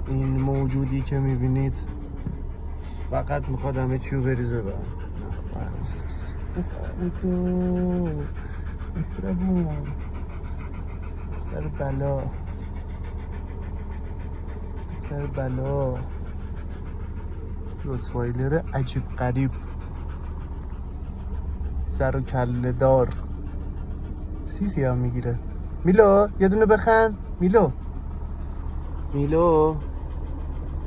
این موجودی که میبینید فقط میخواد همه چی رو بریزه به خدا مهربون دختر بلا دختر بلا روتوایلر عجیب غریب سر و کله دار سیسی هم میگیره. میلو یه دونه بخند. میلو